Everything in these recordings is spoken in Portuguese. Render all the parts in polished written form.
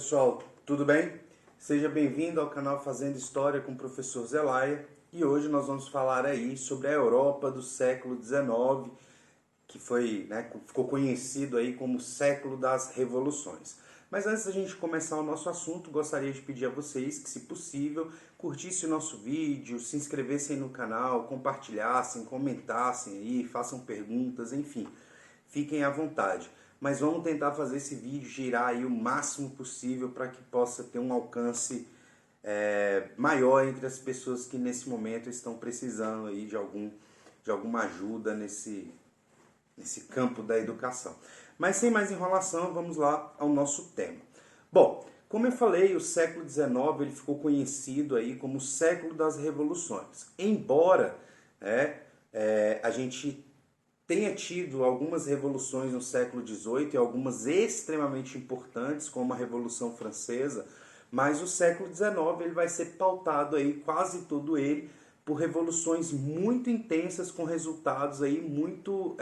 pessoal, tudo bem? Seja bem-vindo ao canal Fazendo História com o professor Zelaya e hoje nós vamos falar aí sobre a Europa do século XIX, que ficou conhecido aí como o século das revoluções. Mas antes da gente começar o nosso assunto, gostaria de pedir a vocês que, se possível, curtissem o nosso vídeo, se inscrevessem no canal, compartilhassem, comentassem aí, façam perguntas, enfim, fiquem à vontade. Mas vamos tentar fazer esse vídeo girar aí o máximo possível para que possa ter um alcance maior entre as pessoas que nesse momento estão precisando aí de alguma ajuda nesse campo da educação. Mas sem mais enrolação, vamos lá ao nosso tema. Bom, como eu falei, o século XIX ele ficou conhecido aí como o século das revoluções. Embora a gente tenha tido algumas revoluções no século XVIII e algumas extremamente importantes, como a Revolução Francesa, mas o século XIX ele vai ser pautado aí, quase todo ele, por revoluções muito intensas com resultados aí muito,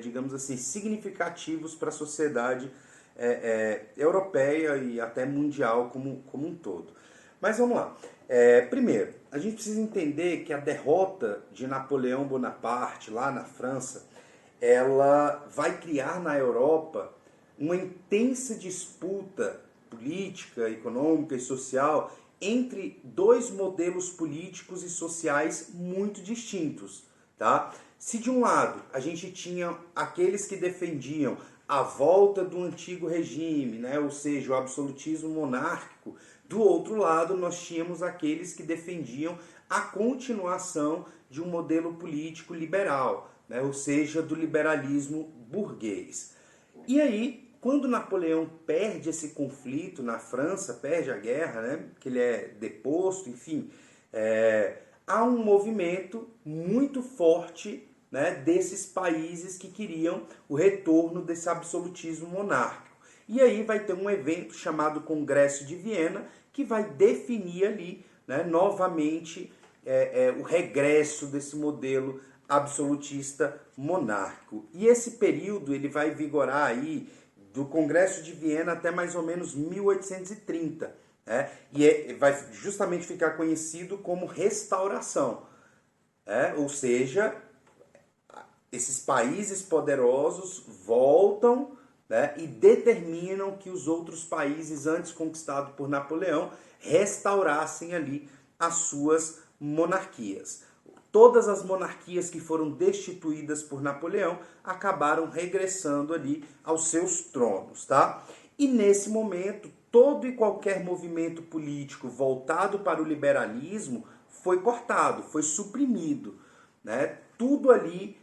digamos assim, significativos para a sociedade europeia e até mundial como um todo. Mas vamos lá. Primeiro, a gente precisa entender que a derrota de Napoleão Bonaparte lá na França, ela vai criar na Europa uma intensa disputa política, econômica e social entre dois modelos políticos e sociais muito distintos, tá? Se de um lado a gente tinha aqueles que defendiam a volta do antigo regime, né? Ou seja, o absolutismo monárquico, do outro lado nós tínhamos aqueles que defendiam a continuação de um modelo político liberal, né? Ou seja, do liberalismo burguês. E aí, quando Napoleão perde esse conflito na França, perde a guerra, né, que ele é deposto, enfim, há um movimento muito forte, né, desses países que queriam o retorno desse absolutismo monárquico. E aí vai ter um evento chamado Congresso de Viena, que vai definir ali, né, novamente o regresso desse modelo absolutista monárquico. E esse período ele vai vigorar aí do Congresso de Viena até mais ou menos 1830, né? E vai justamente ficar conhecido como Restauração, ou seja, esses países poderosos voltam, né, e determinam que os outros países antes conquistados por Napoleão restaurassem ali as suas monarquias. Todas as monarquias que foram destituídas por Napoleão acabaram regressando ali aos seus tronos, tá? E nesse momento, todo e qualquer movimento político voltado para o liberalismo foi cortado, foi suprimido, né? Tudo ali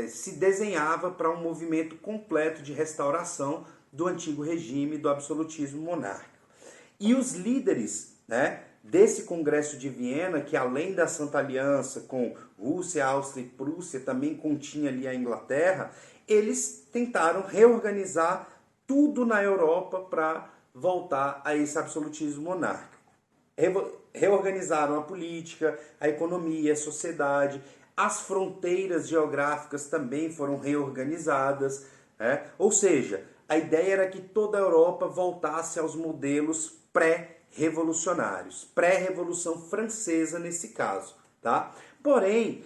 se desenhava para um movimento completo de restauração do antigo regime do absolutismo monárquico. E os líderes, né, desse Congresso de Viena, que além da Santa Aliança com Rússia, Áustria e Prússia, também continha ali a Inglaterra, eles tentaram reorganizar tudo na Europa para voltar a esse absolutismo monárquico. Reorganizaram a política, a economia, a sociedade, as fronteiras geográficas também foram reorganizadas, né? Ou seja, a ideia era que toda a Europa voltasse aos modelos pré-revolucionários, pré-revolução francesa nesse caso, tá? Porém,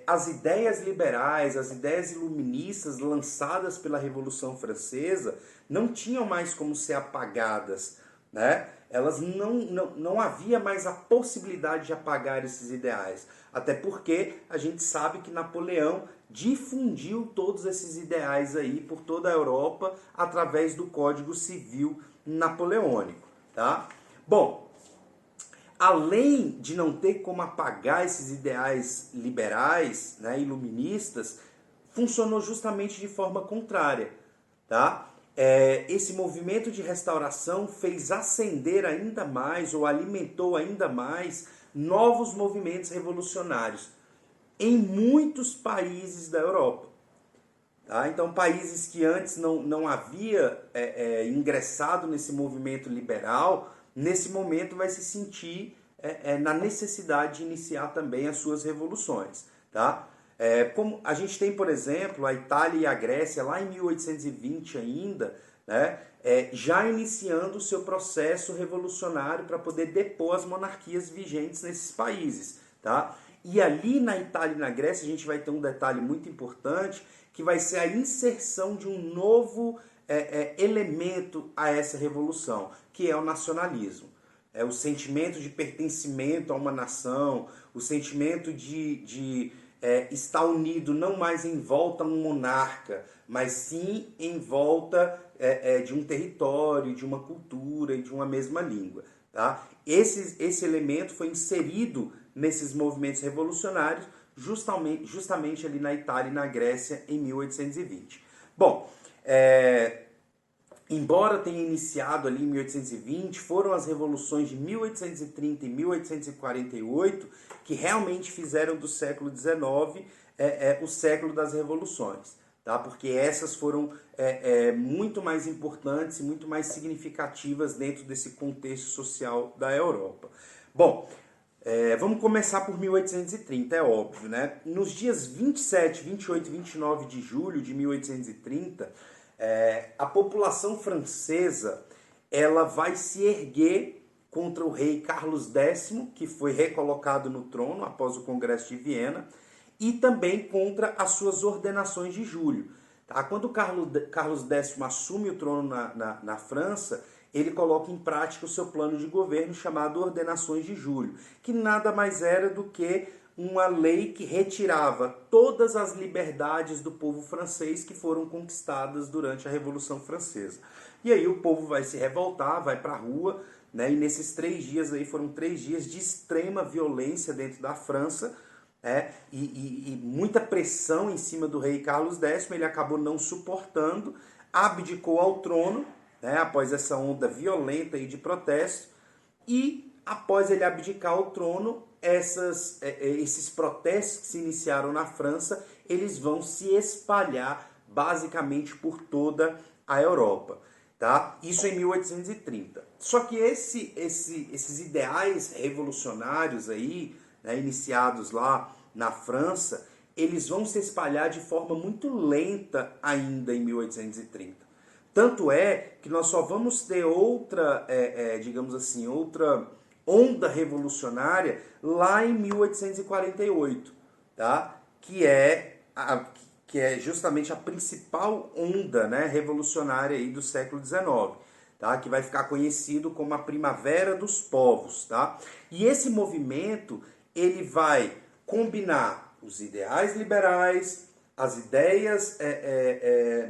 as ideias liberais, as ideias iluministas lançadas pela Revolução Francesa não tinham mais como ser apagadas, né? Elas não havia mais a possibilidade de apagar esses ideais, até porque a gente sabe que Napoleão difundiu todos esses ideais aí por toda a Europa através do Código Civil Napoleônico, tá? Bom, além de não ter como apagar esses ideais liberais, né, iluministas, funcionou justamente de forma contrária, tá? Esse movimento de restauração fez acender ainda mais, ou alimentou ainda mais, novos movimentos revolucionários em muitos países da Europa. Tá? Então, países que antes não havia ingressado nesse movimento liberal, nesse momento vai se sentir na necessidade de iniciar também as suas revoluções. Tá? Como a gente tem, por exemplo, a Itália e a Grécia, lá em 1820 ainda, né, já iniciando o seu processo revolucionário para poder depor as monarquias vigentes nesses países. Tá? E ali na Itália e na Grécia a gente vai ter um detalhe muito importante, que vai ser a inserção de um novo elemento a essa revolução, que é o nacionalismo. É o sentimento de pertencimento a uma nação, o sentimento de estar unido não mais em volta a um monarca, mas sim em volta de um território, de uma cultura e de uma mesma língua. Tá? Esse elemento foi inserido nesses movimentos revolucionários justamente ali na Itália e na Grécia em 1820. Bom, embora tenha iniciado ali em 1820, foram as revoluções de 1830 e 1848 que realmente fizeram do século XIX o século das revoluções, tá? Porque essas foram muito mais importantes e muito mais significativas dentro desse contexto social da Europa. Bom, vamos começar por 1830, é óbvio, né? Nos dias 27, 28 e 29 de julho de 1830, a população francesa ela vai se erguer contra o rei Carlos X, que foi recolocado no trono após o Congresso de Viena, e também contra as suas ordenações de julho. Tá? Quando Carlos X assume o trono na França, ele coloca em prática o seu plano de governo chamado Ordenações de Julho, que nada mais era do que uma lei que retirava todas as liberdades do povo francês que foram conquistadas durante a Revolução Francesa. E aí o povo vai se revoltar, vai para a rua, né? E nesses 3 dias aí foram 3 dias de extrema violência dentro da França, e muita pressão em cima do rei Carlos X. Ele acabou não suportando, abdicou ao trono, né, após essa onda violenta aí de protesto, e após ele abdicar ao trono, esses protestos que se iniciaram na França, eles vão se espalhar basicamente por toda a Europa. Tá? Isso em 1830. Só que esses ideais revolucionários aí, né, iniciados lá na França, eles vão se espalhar de forma muito lenta ainda em 1830. Tanto é que nós só vamos ter outra, digamos assim, outra onda revolucionária lá em 1848, tá? Que é justamente a principal onda, né, revolucionária aí do século XIX, tá? Que vai ficar conhecido como a Primavera dos Povos. Tá? E esse movimento ele vai combinar os ideais liberais, as ideias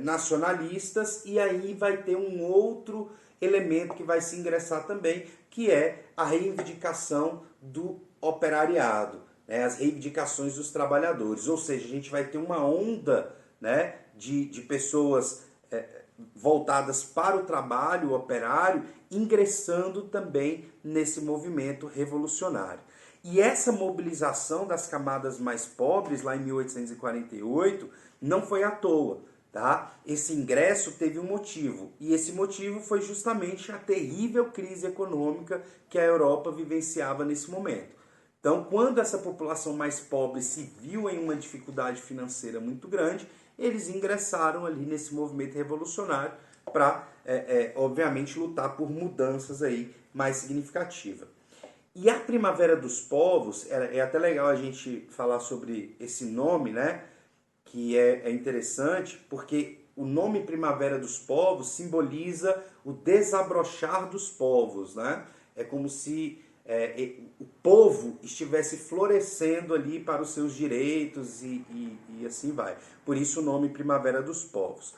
nacionalistas, e aí vai ter um outro elemento que vai se ingressar também, que é a reivindicação do operariado, né, as reivindicações dos trabalhadores. Ou seja, a gente vai ter uma onda, né, de pessoas voltadas para o trabalho, o operário, ingressando também nesse movimento revolucionário. E essa mobilização das camadas mais pobres, lá em 1848, não foi à toa. Tá? Esse ingresso teve um motivo, e esse motivo foi justamente a terrível crise econômica que a Europa vivenciava nesse momento. Então, quando essa população mais pobre se viu em uma dificuldade financeira muito grande, eles ingressaram ali nesse movimento revolucionário para, obviamente, lutar por mudanças aí mais significativas. E a Primavera dos Povos, é até legal a gente falar sobre esse nome, né? Que é interessante, porque o nome Primavera dos Povos simboliza o desabrochar dos povos, né? É como se o povo estivesse florescendo ali para os seus direitos e assim vai. Por isso o nome Primavera dos Povos.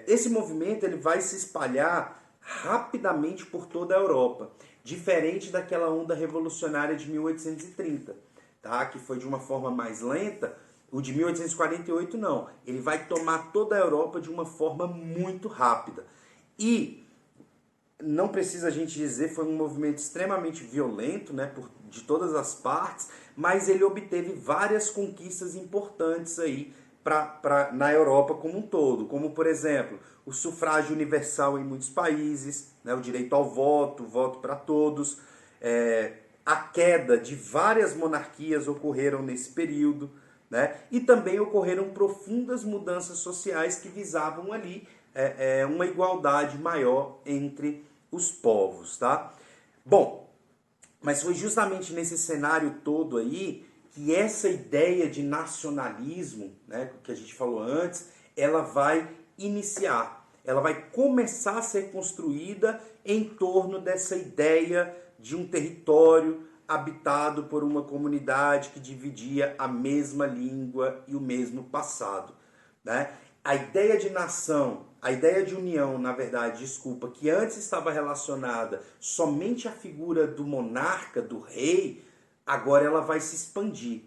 Esse movimento ele vai se espalhar rapidamente por toda a Europa, diferente daquela onda revolucionária de 1830, tá? Que foi de uma forma mais lenta. O de 1848 não, ele vai tomar toda a Europa de uma forma muito rápida. E não precisa a gente dizer, foi um movimento extremamente violento, né, de todas as partes, mas ele obteve várias conquistas importantes aí na Europa como um todo, como por exemplo, o sufrágio universal em muitos países, né, o direito ao voto, voto para todos, a queda de várias monarquias ocorreram nesse período, né? E também ocorreram profundas mudanças sociais que visavam ali uma igualdade maior entre os povos, tá? Bom, mas foi justamente nesse cenário todo aí que essa ideia de nacionalismo, né, que a gente falou antes, ela vai iniciar. Ela vai começar a ser construída em torno dessa ideia de um território habitado por uma comunidade que dividia a mesma língua e o mesmo passado, né? A ideia de nação, a ideia de união, na verdade, desculpa, que antes estava relacionada somente à figura do monarca, do rei, agora ela vai se expandir.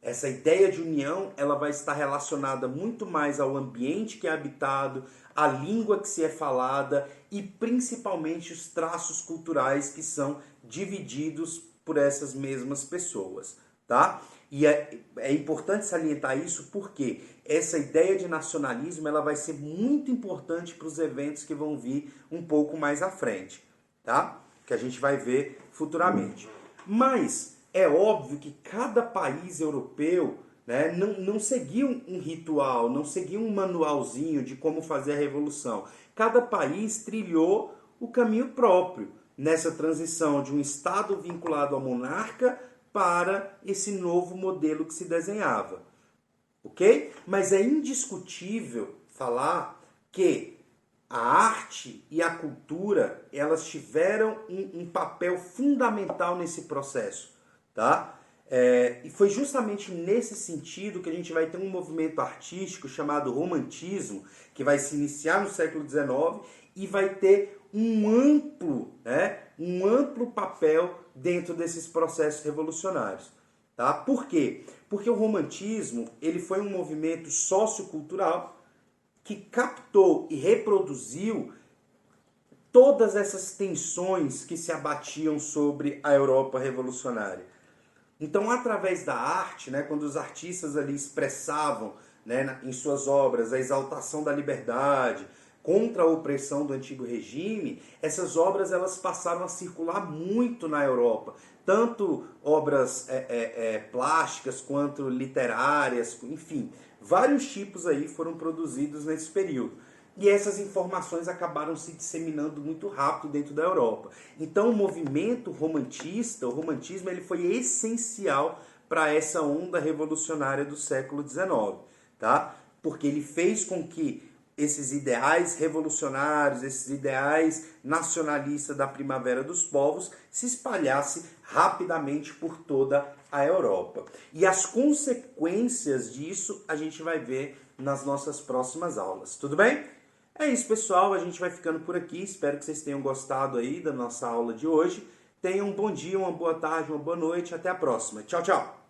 Essa ideia de união, ela vai estar relacionada muito mais ao ambiente que é habitado, à língua que se é falada e principalmente os traços culturais que são divididos por essas mesmas pessoas, tá? E é importante salientar isso porque essa ideia de nacionalismo ela vai ser muito importante para os eventos que vão vir um pouco mais à frente, tá? Que a gente vai ver futuramente. Mas é óbvio que cada país europeu, né, não seguia um ritual, não seguia um manualzinho de como fazer a revolução. Cada país trilhou o caminho próprio nessa transição de um Estado vinculado ao monarca para esse novo modelo que se desenhava. Ok? Mas é indiscutível falar que a arte e a cultura elas tiveram um papel fundamental nesse processo. Tá? E foi justamente nesse sentido que a gente vai ter um movimento artístico chamado romantismo, que vai se iniciar no século XIX e vai ter um amplo papel dentro desses processos revolucionários. Tá? Por quê? Porque o romantismo ele foi um movimento sociocultural que captou e reproduziu todas essas tensões que se abatiam sobre a Europa revolucionária. Então, através da arte, né, quando os artistas ali expressavam, né, em suas obras a exaltação da liberdade contra a opressão do antigo regime, essas obras elas passaram a circular muito na Europa. Tanto obras plásticas quanto literárias, enfim, vários tipos aí foram produzidos nesse período. E essas informações acabaram se disseminando muito rápido dentro da Europa. Então o movimento romantista, o romantismo, ele foi essencial para essa onda revolucionária do século XIX, tá? Porque ele fez com que esses ideais revolucionários, esses ideais nacionalistas da primavera dos povos se espalhassem rapidamente por toda a Europa. E as consequências disso a gente vai ver nas nossas próximas aulas, tudo bem? É isso, pessoal, a gente vai ficando por aqui, espero que vocês tenham gostado aí da nossa aula de hoje. Tenham um bom dia, uma boa tarde, uma boa noite, até a próxima. Tchau, tchau!